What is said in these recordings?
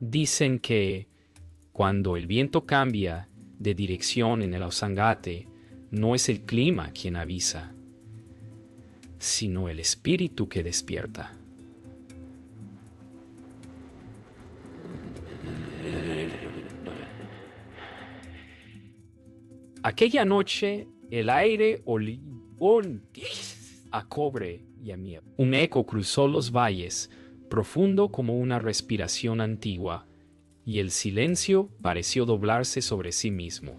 Dicen que cuando el viento cambia de dirección en el Ausangate, no es el clima quien avisa, sino el espíritu que despierta. Aquella noche el aire olió a cobre y a miel. Un eco cruzó los valles, profundo como una respiración antigua, y el silencio pareció doblarse sobre sí mismo.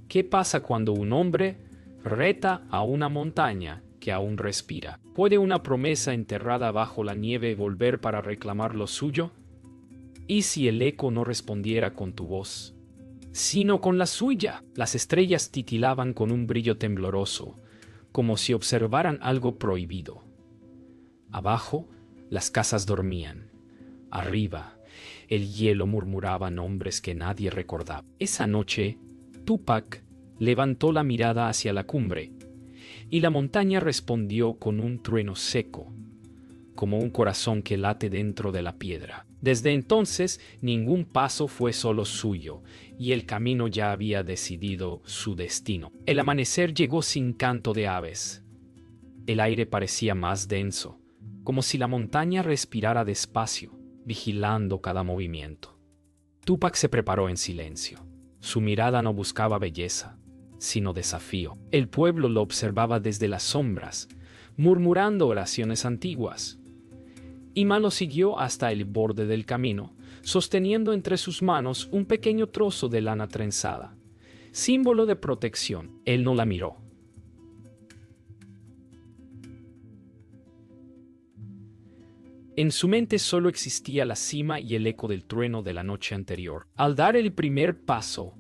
¿Qué pasa cuando un hombre reta a una montaña que aún respira? ¿Puede una promesa enterrada bajo la nieve volver para reclamar lo suyo? ¿Y si el eco no respondiera con tu voz, sino con la suya? Las estrellas titilaban con un brillo tembloroso, como si observaran algo prohibido. Abajo, las casas dormían. Arriba, el hielo murmuraba nombres que nadie recordaba. Esa noche, Tupac levantó la mirada hacia la cumbre, y la montaña respondió con un trueno seco, como un corazón que late dentro de la piedra. Desde entonces, ningún paso fue solo suyo, y el camino ya había decidido su destino. El amanecer llegó sin canto de aves. El aire parecía más denso, como si la montaña respirara despacio, vigilando cada movimiento. Tupac se preparó en silencio. Su mirada no buscaba belleza, sino desafío. El pueblo lo observaba desde las sombras, murmurando oraciones antiguas. Ima lo siguió hasta el borde del camino, sosteniendo entre sus manos un pequeño trozo de lana trenzada, símbolo de protección. Él no la miró. En su mente solo existía la cima y el eco del trueno de la noche anterior. Al dar el primer paso,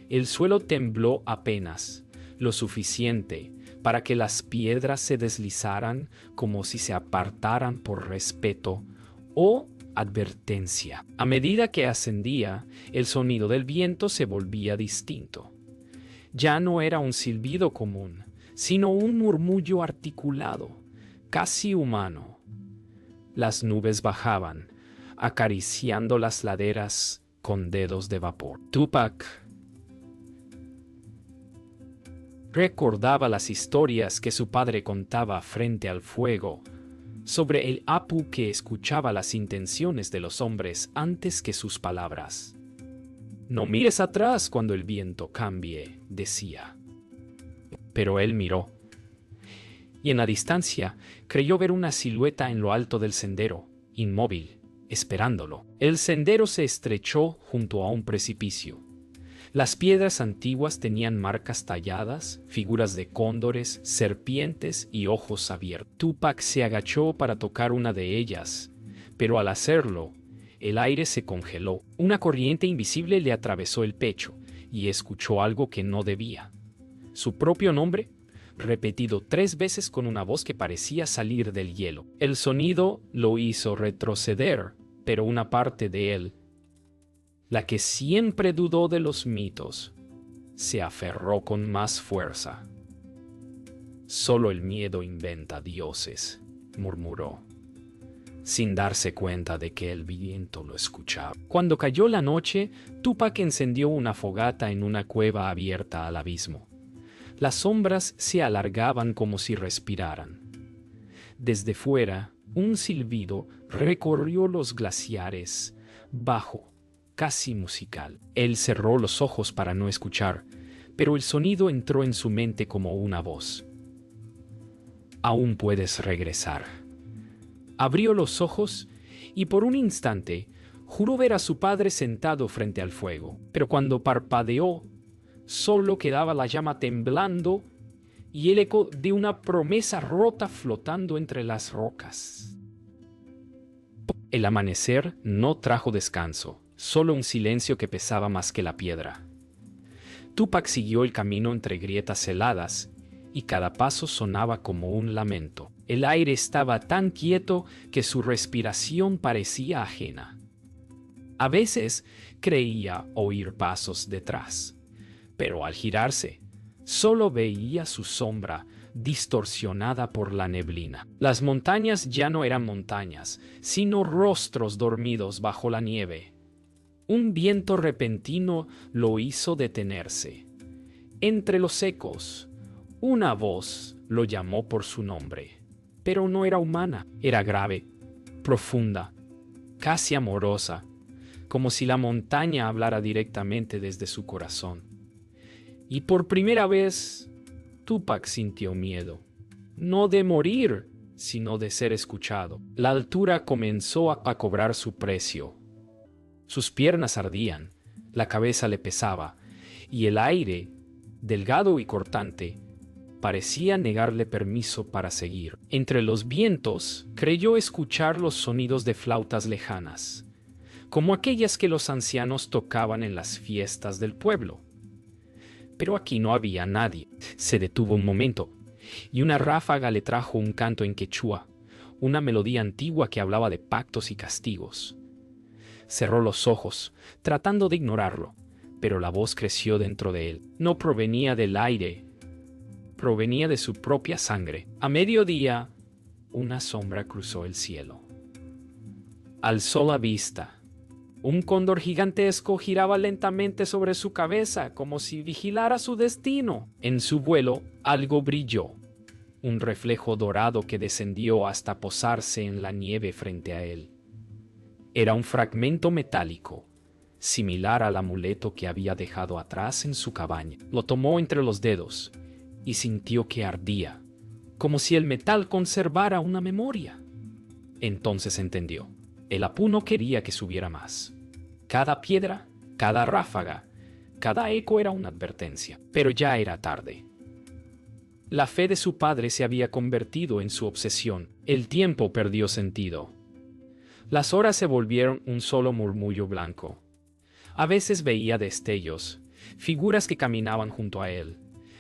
el suelo tembló apenas, lo suficiente para que las piedras se deslizaran como si se apartaran por respeto o advertencia. A medida que ascendía, el sonido del viento se volvía distinto. Ya no era un silbido común, sino un murmullo articulado, casi humano. Las nubes bajaban, acariciando las laderas con dedos de vapor. Tupac recordaba las historias que su padre contaba frente al fuego, sobre el Apu que escuchaba las intenciones de los hombres antes que sus palabras. No mires atrás cuando el viento cambie, decía. Pero él miró, y en la distancia creyó ver una silueta en lo alto del sendero, inmóvil, esperándolo. El sendero se estrechó junto a un precipicio. Las piedras antiguas tenían marcas talladas, figuras de cóndores, serpientes y ojos abiertos. Tupac se agachó para tocar una de ellas, pero al hacerlo, el aire se congeló. Una corriente invisible le atravesó el pecho y escuchó algo que no debía. Su propio nombre, repetido 3 veces con una voz que parecía salir del hielo. El sonido lo hizo retroceder, pero una parte de él, la que siempre dudó de los mitos, se aferró con más fuerza. Solo el miedo inventa dioses, murmuró, sin darse cuenta de que el viento lo escuchaba. Cuando cayó la noche, Tupac encendió una fogata en una cueva abierta al abismo. Las sombras se alargaban como si respiraran. Desde fuera, un silbido recorrió los glaciares, bajo, casi musical. Él cerró los ojos para no escuchar, pero el sonido entró en su mente como una voz. Aún puedes regresar. Abrió los ojos y por un instante juró ver a su padre sentado frente al fuego, pero cuando parpadeó, solo quedaba la llama temblando y el eco de una promesa rota flotando entre las rocas. El amanecer no trajo descanso, solo un silencio que pesaba más que la piedra. Tupac siguió el camino entre grietas heladas y cada paso sonaba como un lamento. El aire estaba tan quieto que su respiración parecía ajena. A veces creía oír pasos detrás, pero al girarse, solo veía su sombra distorsionada por la neblina. Las montañas ya no eran montañas, sino rostros dormidos bajo la nieve. Un viento repentino lo hizo detenerse. Entre los ecos, una voz lo llamó por su nombre, pero no era humana, era grave, profunda, casi amorosa, como si la montaña hablara directamente desde su corazón. Y por primera vez, Tupac sintió miedo, no de morir, sino de ser escuchado. La altura comenzó a cobrar su precio. Sus piernas ardían, la cabeza le pesaba, y el aire, delgado y cortante, parecía negarle permiso para seguir. Entre los vientos, creyó escuchar los sonidos de flautas lejanas, como aquellas que los ancianos tocaban en las fiestas del pueblo. Pero aquí no había nadie. Se detuvo un momento, y una ráfaga le trajo un canto en quechua, una melodía antigua que hablaba de pactos y castigos. Cerró los ojos, tratando de ignorarlo, pero la voz creció dentro de él. No provenía del aire, provenía de su propia sangre. A mediodía, una sombra cruzó el cielo. Alzó la vista. Un cóndor gigantesco giraba lentamente sobre su cabeza, como si vigilara su destino. En su vuelo, algo brilló, un reflejo dorado que descendió hasta posarse en la nieve frente a él. Era un fragmento metálico, similar al amuleto que había dejado atrás en su cabaña. Lo tomó entre los dedos y sintió que ardía, como si el metal conservara una memoria. Entonces entendió. El Apu no quería que subiera más. Cada piedra, cada ráfaga, cada eco era una advertencia. Pero ya era tarde. La fe de su padre se había convertido en su obsesión. El tiempo perdió sentido. Las horas se volvieron un solo murmullo blanco. A veces veía destellos, figuras que caminaban junto a él,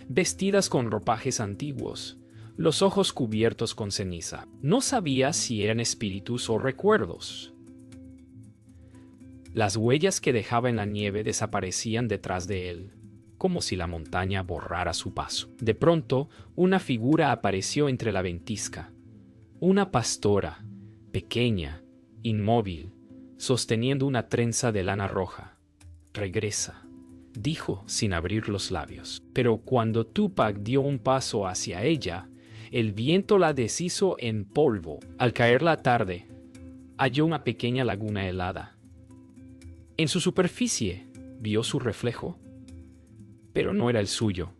vestidas con ropajes antiguos, los ojos cubiertos con ceniza. No sabía si eran espíritus o recuerdos. Las huellas que dejaba en la nieve desaparecían detrás de él, como si la montaña borrara su paso. De pronto, una figura apareció entre la ventisca. Una pastora, pequeña, inmóvil, sosteniendo una trenza de lana roja. «Regresa», dijo sin abrir los labios. Pero cuando Tupac dio un paso hacia ella, el viento la deshizo en polvo. Al caer la tarde, halló una pequeña laguna helada. En su superficie vio su reflejo, pero no era el suyo.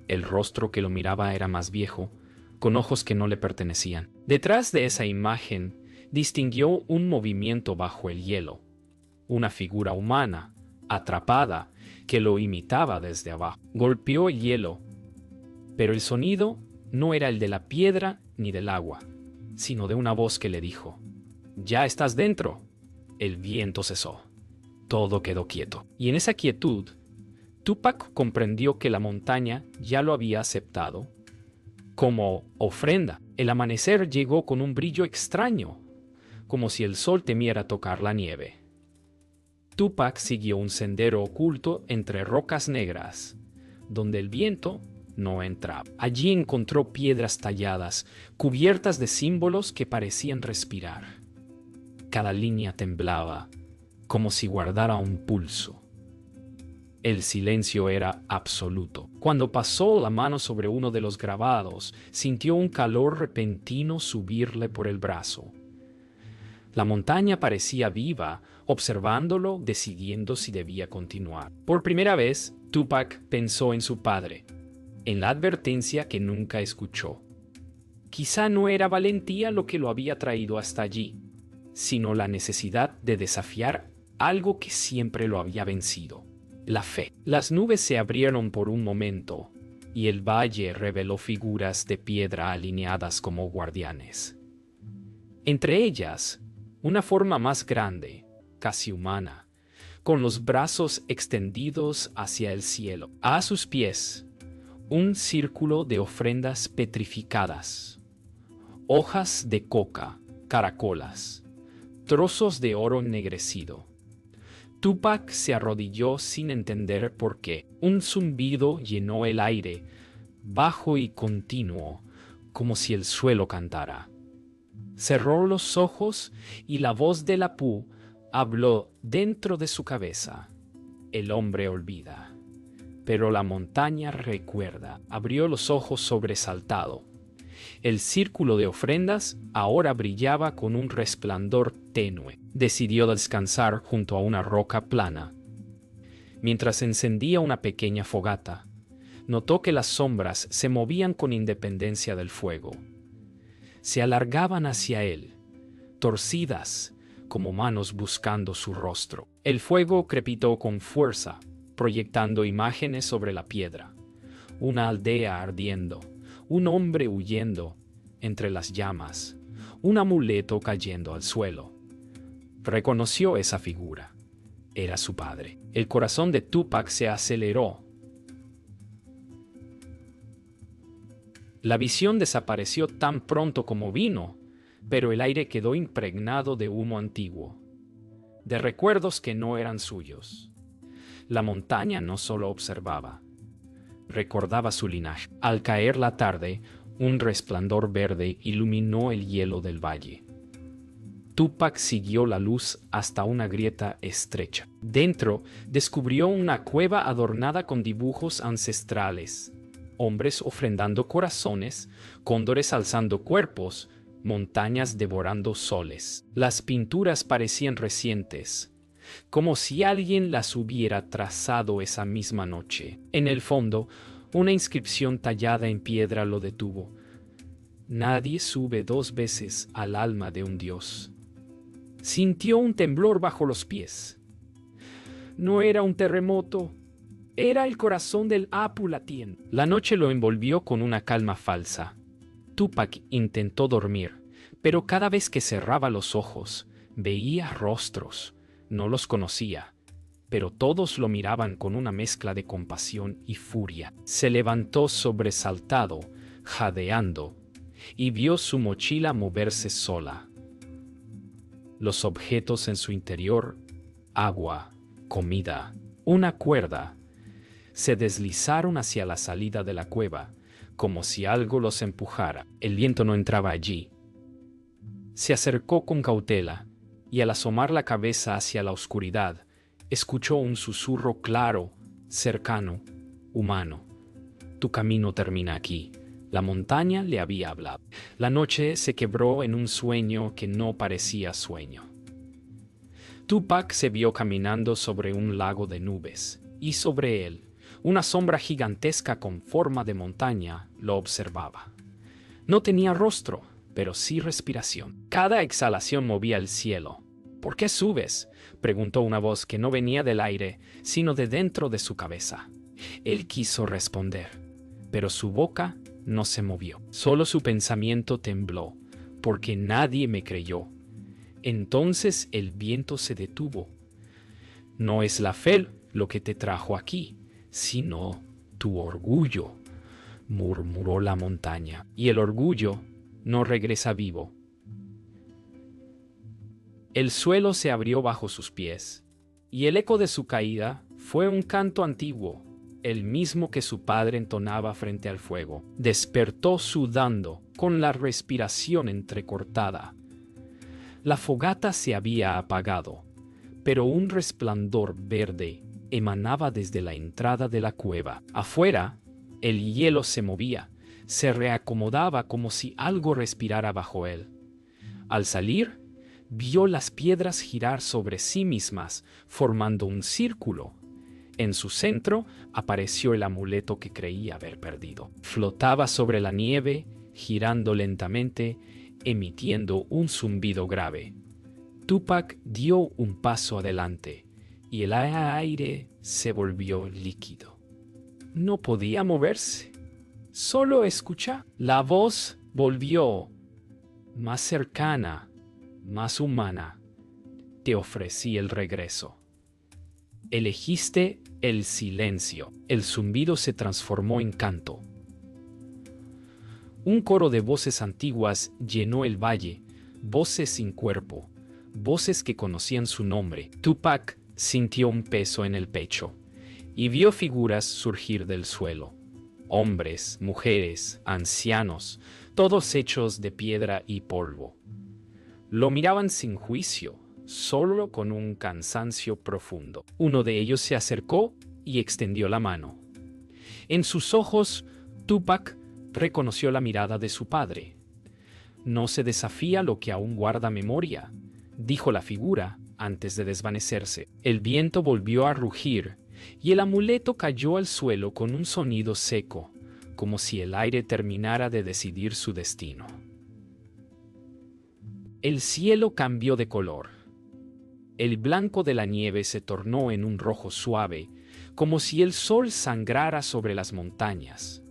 El rostro que lo miraba era más viejo, con ojos que no le pertenecían. Detrás de esa imagen distinguió un movimiento bajo el hielo, una figura humana, atrapada, que lo imitaba desde abajo. Golpeó el hielo, pero el sonido no era el de la piedra ni del agua, sino de una voz que le dijo: «Ya estás dentro». El viento cesó. Todo quedó quieto. Y en esa quietud, Tupac comprendió que la montaña ya lo había aceptado como ofrenda. El amanecer llegó con un brillo extraño, como si el sol temiera tocar la nieve. Tupac siguió un sendero oculto entre rocas negras, donde el viento no entraba. Allí encontró piedras talladas, cubiertas de símbolos que parecían respirar. Cada línea temblaba, como si guardara un pulso. El silencio era absoluto. Cuando pasó la mano sobre uno de los grabados, sintió un calor repentino subirle por el brazo. La montaña parecía viva, observándolo, decidiendo si debía continuar. Por primera vez, Tupac pensó en su padre, en la advertencia que nunca escuchó. Quizá no era valentía lo que lo había traído hasta allí, sino la necesidad de desafiar algo que siempre lo había vencido: la fe. Las nubes se abrieron por un momento, y el valle reveló figuras de piedra alineadas como guardianes. Entre ellas, una forma más grande, casi humana, con los brazos extendidos hacia el cielo. A sus pies, un círculo de ofrendas petrificadas, hojas de coca, caracolas, trozos de oro ennegrecido. Tupac se arrodilló sin entender por qué. Un zumbido llenó el aire, bajo y continuo, como si el suelo cantara. Cerró los ojos y la voz del Apu habló dentro de su cabeza. El hombre olvida, pero la montaña recuerda. Abrió los ojos sobresaltado. El círculo de ofrendas ahora brillaba con un resplandor tenue. Decidió descansar junto a una roca plana. Mientras encendía una pequeña fogata, notó que las sombras se movían con independencia del fuego. Se alargaban hacia él, torcidas, como manos buscando su rostro. El fuego crepitó con fuerza, proyectando imágenes sobre la piedra. Una aldea ardiendo, un hombre huyendo entre las llamas, un amuleto cayendo al suelo. Reconoció esa figura. Era su padre. El corazón de Tupac se aceleró. La visión desapareció tan pronto como vino, pero el aire quedó impregnado de humo antiguo, de recuerdos que no eran suyos. La montaña no solo observaba, recordaba su linaje. Al caer la tarde, un resplandor verde iluminó el hielo del valle. Tupac siguió la luz hasta una grieta estrecha. Dentro, descubrió una cueva adornada con dibujos ancestrales. Hombres ofrendando corazones, cóndores alzando cuerpos, montañas devorando soles. Las pinturas parecían recientes, como si alguien las hubiera trazado esa misma noche. En el fondo, una inscripción tallada en piedra lo detuvo. Nadie sube 2 veces al alma de un dios. Sintió un temblor bajo los pies. No era un terremoto. Era el corazón del Apu latiendo. La noche lo envolvió con una calma falsa. Tupac intentó dormir, pero cada vez que cerraba los ojos, veía rostros. No los conocía, pero todos lo miraban con una mezcla de compasión y furia. Se levantó sobresaltado, jadeando, y vio su mochila moverse sola. Los objetos en su interior, agua, comida, una cuerda, se deslizaron hacia la salida de la cueva, como si algo los empujara. El viento no entraba allí. Se acercó con cautela, y al asomar la cabeza hacia la oscuridad, escuchó un susurro claro, cercano, humano. Tu camino termina aquí. La montaña le había hablado. La noche se quebró en un sueño que no parecía sueño. Tupac se vio caminando sobre un lago de nubes, y sobre él, una sombra gigantesca con forma de montaña lo observaba. No tenía rostro, pero sí respiración. Cada exhalación movía el cielo. ¿Por qué subes?, preguntó una voz que no venía del aire, sino de dentro de su cabeza. Él quiso responder, pero su boca no se movió. Solo su pensamiento tembló, porque nadie me creyó. Entonces el viento se detuvo. No es la fe lo que te trajo aquí, sino tu orgullo, murmuró la montaña. Y el orgullo no regresa vivo. El suelo se abrió bajo sus pies, y el eco de su caída fue un canto antiguo, el mismo que su padre entonaba frente al fuego. Despertó sudando, con la respiración entrecortada. La fogata se había apagado, pero un resplandor verde emanaba desde la entrada de la cueva. Afuera, el hielo se movía, se reacomodaba como si algo respirara bajo él. Al salir, vio las piedras girar sobre sí mismas, formando un círculo. En su centro apareció el amuleto que creía haber perdido. Flotaba sobre la nieve, girando lentamente, emitiendo un zumbido grave. Tupac dio un paso adelante, y el aire se volvió líquido. No podía moverse. Solo escuchaba. La voz volvió, más cercana, más humana. Te ofrecí el regreso. Elegiste el silencio. El zumbido se transformó en canto. Un coro de voces antiguas llenó el valle, voces sin cuerpo, voces que conocían su nombre. Tupac sintió un peso en el pecho y vio figuras surgir del suelo. hombres, mujeres, ancianos, todos hechos de piedra y polvo. Lo miraban sin juicio, solo con un cansancio profundo. Uno de ellos se acercó y extendió la mano. En sus ojos, Tupac reconoció la mirada de su padre. «No se desafía lo que aún guarda memoria», dijo la figura antes de desvanecerse. El viento volvió a rugir y el amuleto cayó al suelo con un sonido seco, como si el aire terminara de decidir su destino. El cielo cambió de color. El blanco de la nieve se tornó en un rojo suave, como si el sol sangrara sobre las montañas.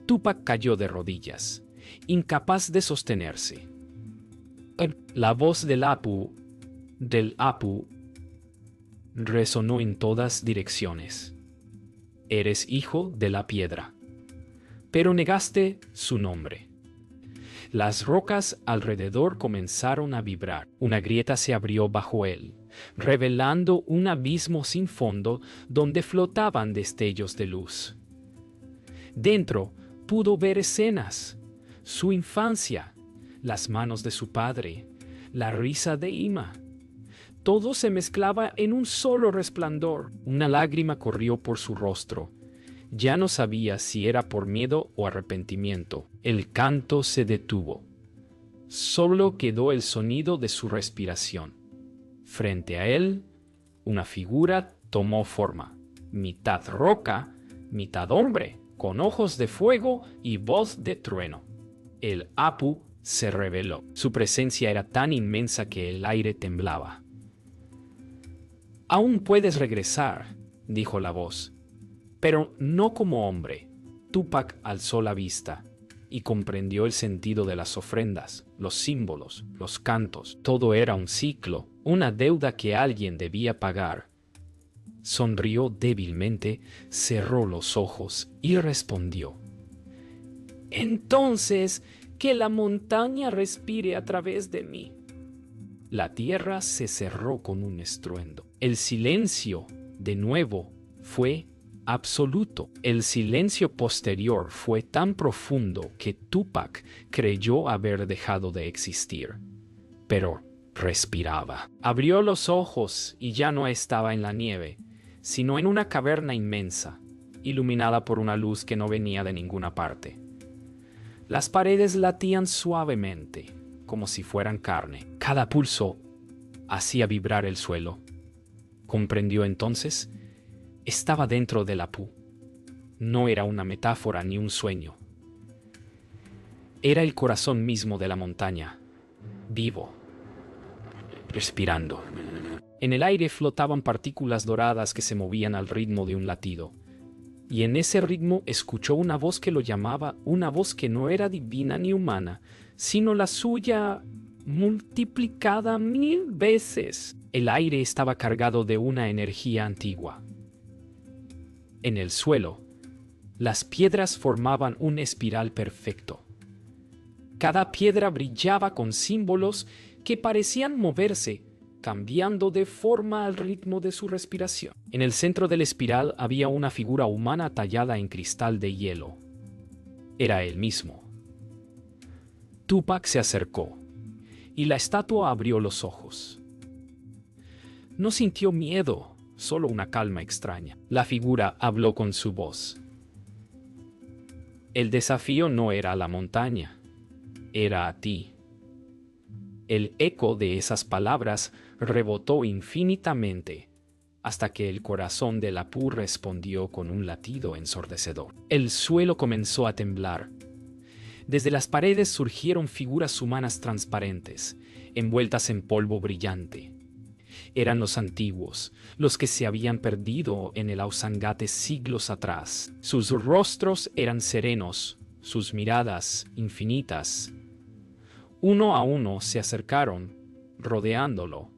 Tupac cayó de rodillas, incapaz de sostenerse. La voz del Apu resonó en todas direcciones. «Eres hijo de la piedra, pero negaste su nombre». Las rocas alrededor comenzaron a vibrar. Una grieta se abrió bajo él, revelando un abismo sin fondo donde flotaban destellos de luz. Dentro pudo ver escenas: su infancia, las manos de su padre, la risa de Ima. Todo se mezclaba en un solo resplandor. Una lágrima corrió por su rostro. Ya no sabía si era por miedo o arrepentimiento. El canto se detuvo. Solo quedó el sonido de su respiración. Frente a él, una figura tomó forma, mitad roca, mitad hombre, con ojos de fuego y voz de trueno. El Apu se reveló. Su presencia era tan inmensa que el aire temblaba. «Aún puedes regresar», dijo la voz, «pero no como hombre». Tupac alzó la vista y comprendió el sentido de las ofrendas, los símbolos, los cantos. Todo era un ciclo, una deuda que alguien debía pagar. Sonrió débilmente, cerró los ojos y respondió: «Entonces, que la montaña respire a través de mí». La tierra se cerró con un estruendo. El silencio, de nuevo, fue absoluto. El silencio posterior fue tan profundo que Tupac creyó haber dejado de existir. Pero respiraba. Abrió los ojos y ya no estaba en la nieve, sino en una caverna inmensa, iluminada por una luz que no venía de ninguna parte. Las paredes latían suavemente, como si fueran carne. Cada pulso hacía vibrar el suelo. Comprendió entonces: estaba dentro del Apu. No era una metáfora ni un sueño. Era el corazón mismo de la montaña, vivo, respirando. En el aire flotaban partículas doradas que se movían al ritmo de un latido. Y en ese ritmo escuchó una voz que lo llamaba, una voz que no era divina ni humana, sino la suya multiplicada 1000 veces. El aire estaba cargado de una energía antigua. En el suelo, las piedras formaban un espiral perfecto. Cada piedra brillaba con símbolos que parecían moverse, cambiando de forma al ritmo de su respiración. En el centro del espiral había una figura humana tallada en cristal de hielo. Era él mismo. Tupac se acercó, y la estatua abrió los ojos. No sintió miedo, solo una calma extraña. La figura habló con su voz. El desafío no era a la montaña, era a ti. El eco de esas palabras rebotó infinitamente, hasta que el corazón del Apu respondió con un latido ensordecedor. El suelo comenzó a temblar. Desde las paredes surgieron figuras humanas transparentes, envueltas en polvo brillante. Eran los antiguos, los que se habían perdido en el Ausangate siglos atrás. Sus rostros eran serenos, sus miradas infinitas. Uno a uno se acercaron, rodeándolo.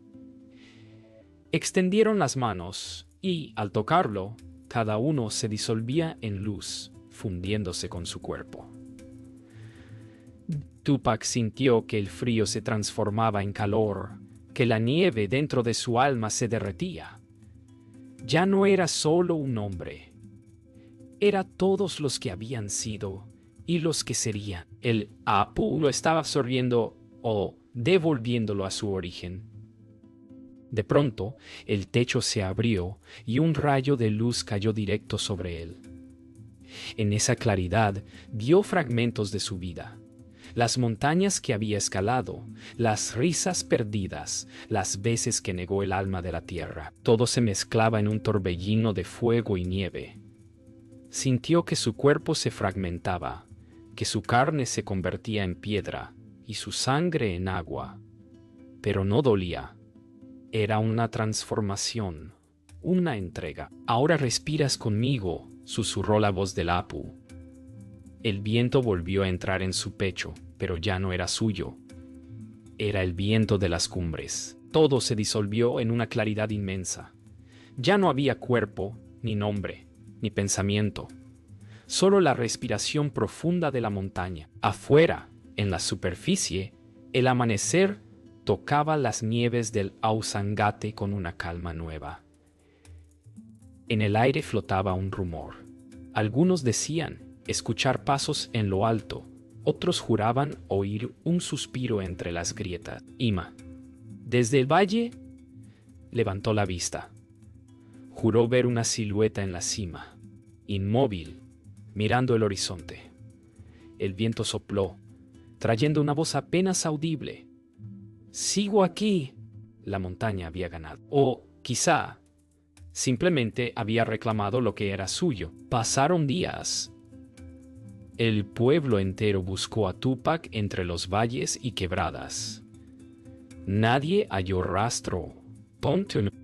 Extendieron las manos y, al tocarlo, cada uno se disolvía en luz, fundiéndose con su cuerpo. Tupac sintió que el frío se transformaba en calor, que la nieve dentro de su alma se derretía. Ya no era solo un hombre. era todos los que habían sido y los que serían. El Apu lo estaba absorbiendo o devolviéndolo a su origen. De pronto, el techo se abrió y un rayo de luz cayó directo sobre él. En esa claridad vio fragmentos de su vida. Las montañas que había escalado, las risas perdidas, las veces que negó el alma de la tierra. Todo se mezclaba en un torbellino de fuego y nieve. Sintió que su cuerpo se fragmentaba, que su carne se convertía en piedra y su sangre en agua. Pero no dolía. Era una transformación, una entrega. Ahora respiras conmigo, susurró la voz del Apu. El viento volvió a entrar en su pecho, pero ya no era suyo. Era el viento de las cumbres. Todo se disolvió en una claridad inmensa. Ya no había cuerpo, ni nombre, ni pensamiento. Solo la respiración profunda de la montaña. Afuera, en la superficie, el amanecer tocaba las nieves del Ausangate con una calma nueva. En el aire flotaba un rumor. Algunos decían escuchar pasos en lo alto, otros juraban oír un suspiro entre las grietas. Ima, desde el valle, levantó la vista. Juró ver una silueta en la cima, inmóvil, mirando el horizonte. El viento sopló, trayendo una voz apenas audible. «Sigo aquí». La montaña había ganado. O, quizá, simplemente había reclamado lo que era suyo. Pasaron días. El pueblo entero buscó a Tupac entre los valles y quebradas. Nadie halló rastro.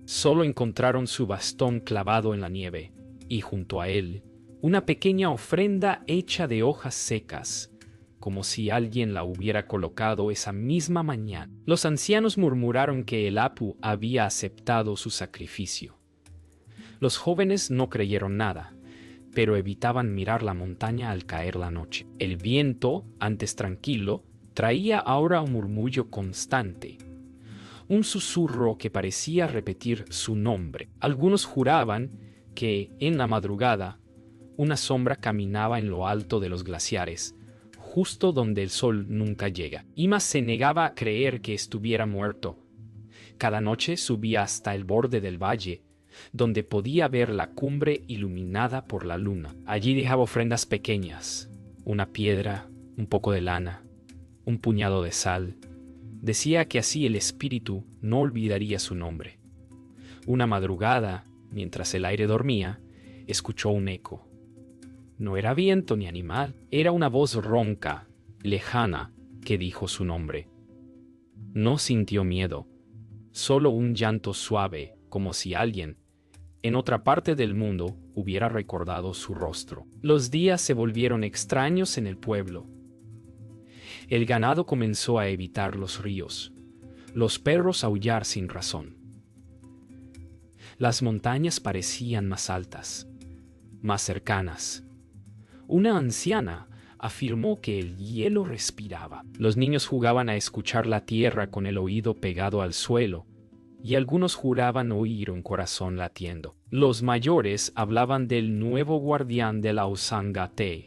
Solo encontraron su bastón clavado en la nieve, y junto a él, una pequeña ofrenda hecha de hojas secas, como si alguien la hubiera colocado esa misma mañana. Los ancianos murmuraron que el Apu había aceptado su sacrificio. Los jóvenes no creyeron nada, pero evitaban mirar la montaña al caer la noche. El viento, antes tranquilo, traía ahora un murmullo constante, un susurro que parecía repetir su nombre. Algunos juraban que, en la madrugada, una sombra caminaba en lo alto de los glaciares, justo donde el sol nunca llega. Ima se negaba a creer que estuviera muerto. Cada noche subía hasta el borde del valle, donde podía ver la cumbre iluminada por la luna. Allí dejaba ofrendas pequeñas, una piedra, un poco de lana, un puñado de sal. Decía que así el espíritu no olvidaría su nombre. Una madrugada, mientras el aire dormía, escuchó un eco. No era viento ni animal, era una voz ronca, lejana, que dijo su nombre. No sintió miedo, solo un llanto suave, como si alguien, en otra parte del mundo, hubiera recordado su rostro. Los días se volvieron extraños en el pueblo. El ganado comenzó a evitar los ríos, los perros aullar sin razón. Las montañas parecían más altas, más cercanas. Una anciana afirmó que el hielo respiraba. Los niños jugaban a escuchar la tierra con el oído pegado al suelo, y algunos juraban oír un corazón latiendo. Los mayores hablaban del nuevo guardián de la Ausangate,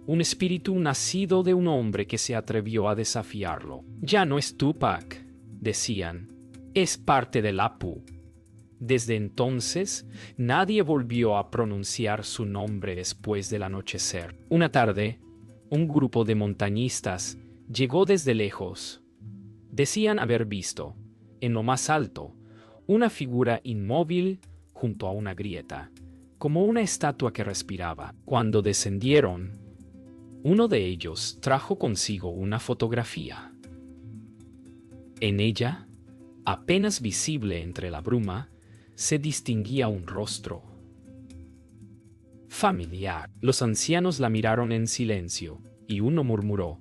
un espíritu nacido de un hombre que se atrevió a desafiarlo. Ya no es Tupac, decían, es parte del Apu. Desde entonces, nadie volvió a pronunciar su nombre después del anochecer. Una tarde, un grupo de montañistas llegó desde lejos. Decían haber visto, en lo más alto, una figura inmóvil junto a una grieta, como una estatua que respiraba. Cuando descendieron, uno de ellos trajo consigo una fotografía. En ella, apenas visible entre la bruma, se distinguía un rostro familiar. Los ancianos la miraron en silencio, y uno murmuró: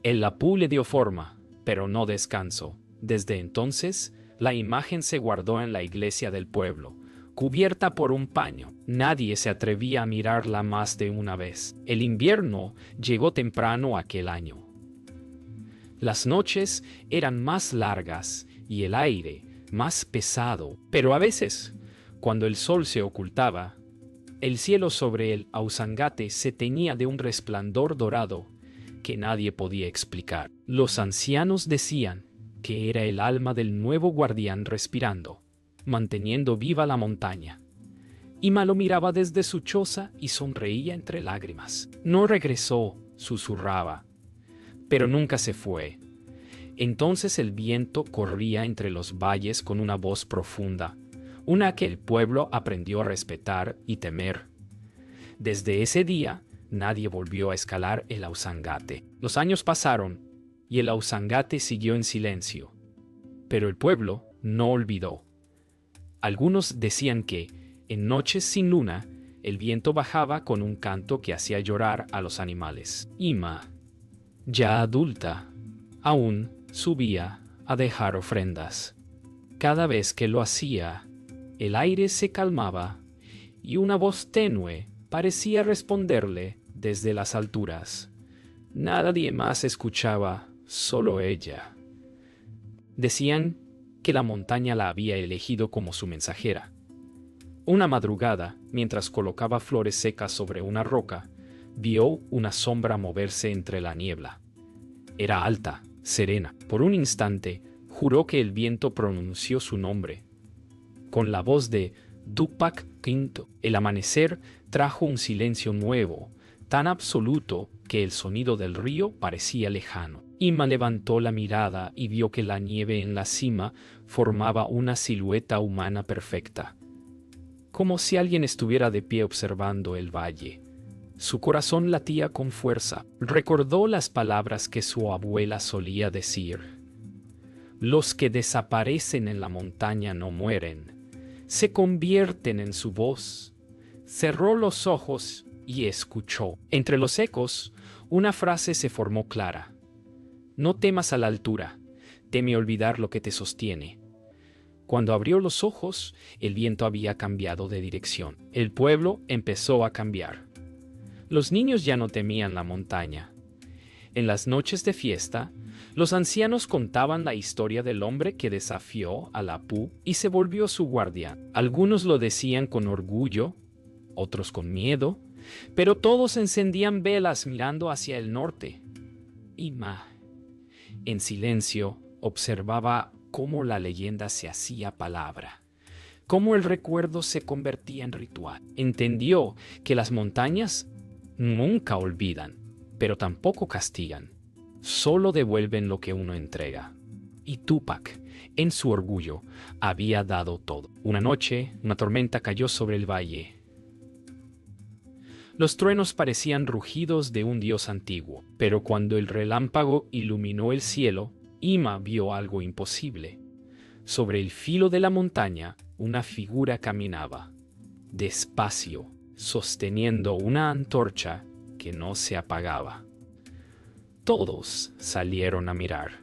«El Apu le dio forma, pero no descanso». Desde entonces, la imagen se guardó en la iglesia del pueblo, cubierta por un paño. Nadie se atrevía a mirarla más de una vez. El invierno llegó temprano aquel año. Las noches eran más largas y el aire más pesado, pero a veces, cuando el sol se ocultaba, El cielo sobre el Ausangate se teñía de un resplandor dorado que nadie podía explicar. Los ancianos decían que era el alma del nuevo guardián respirando, manteniendo viva la montaña. Ima lo miraba desde su choza y sonreía entre lágrimas. No regresó, susurraba, pero nunca se fue. Entonces el viento corría entre los valles con una voz profunda, una que el pueblo aprendió a respetar y temer. Desde ese día, nadie volvió a escalar el Ausangate. Los años pasaron y el Ausangate siguió en silencio, pero el pueblo no olvidó. Algunos decían que, en noches sin luna, el viento bajaba con un canto que hacía llorar a los animales. Ima, ya adulta, aún subía a dejar ofrendas. Cada vez que lo hacía, el aire se calmaba y una voz tenue parecía responderle desde las alturas. Nadie más escuchaba, solo ella. Decían que la montaña la había elegido como su mensajera. Una madrugada, mientras colocaba flores secas sobre una roca, vio una sombra moverse entre la niebla. Era alta, serena. Por un instante, juró que el viento pronunció su nombre. Con la voz de Tupac V, el amanecer trajo un silencio nuevo, tan absoluto que el sonido del río parecía lejano. Ima levantó la mirada y vio que la nieve en la cima formaba una silueta humana perfecta, como si alguien estuviera de pie observando el valle. Su corazón latía con fuerza. Recordó las palabras que su abuela solía decir: los que desaparecen en la montaña no mueren, se convierten en su voz. Cerró los ojos y escuchó. Entre los ecos, una frase se formó clara: no temas a la altura, teme olvidar lo que te sostiene. Cuando abrió los ojos, el viento había cambiado de dirección. El pueblo empezó a cambiar. Los niños ya no temían la montaña. En las noches de fiesta, los ancianos contaban la historia del hombre que desafió al Apu y se volvió su guardián. Algunos lo decían con orgullo, otros con miedo, pero todos encendían velas mirando hacia el norte. Ima, en silencio, observaba cómo la leyenda se hacía palabra, cómo el recuerdo se convertía en ritual. Entendió que las montañas nunca olvidan, pero tampoco castigan. Solo devuelven lo que uno entrega. Y Tupac, en su orgullo, había dado todo. Una noche, una tormenta cayó sobre el valle. Los truenos parecían rugidos de un dios antiguo, pero cuando el relámpago iluminó el cielo, Ima vio algo imposible. Sobre el filo de la montaña, una figura caminaba, despacio, sosteniendo una antorcha que no se apagaba. Todos salieron a mirar.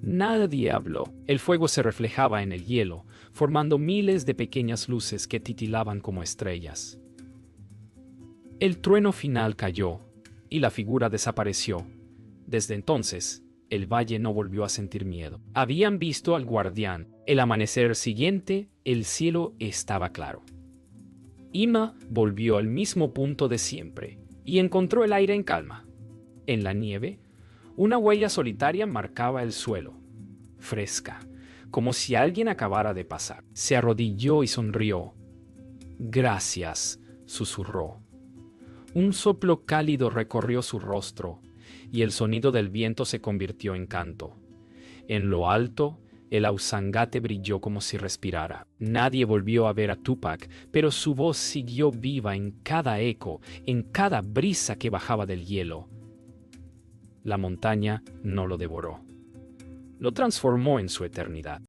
Nadie habló. El fuego se reflejaba en el hielo, formando miles de pequeñas luces que titilaban como estrellas. El trueno final cayó y la figura desapareció. Desde entonces, el valle no volvió a sentir miedo. Habían visto al guardián. El amanecer siguiente, el cielo estaba claro. Ima volvió al mismo punto de siempre y encontró el aire en calma. En la nieve, una huella solitaria marcaba el suelo, fresca, como si alguien acabara de pasar. Se arrodilló y sonrió. «Gracias», susurró. Un soplo cálido recorrió su rostro y el sonido del viento se convirtió en canto. En lo alto, el Ausangate brilló como si respirara. Nadie volvió a ver a Tupac, pero su voz siguió viva en cada eco, en cada brisa que bajaba del hielo. La montaña no lo devoró. Lo transformó en su eternidad.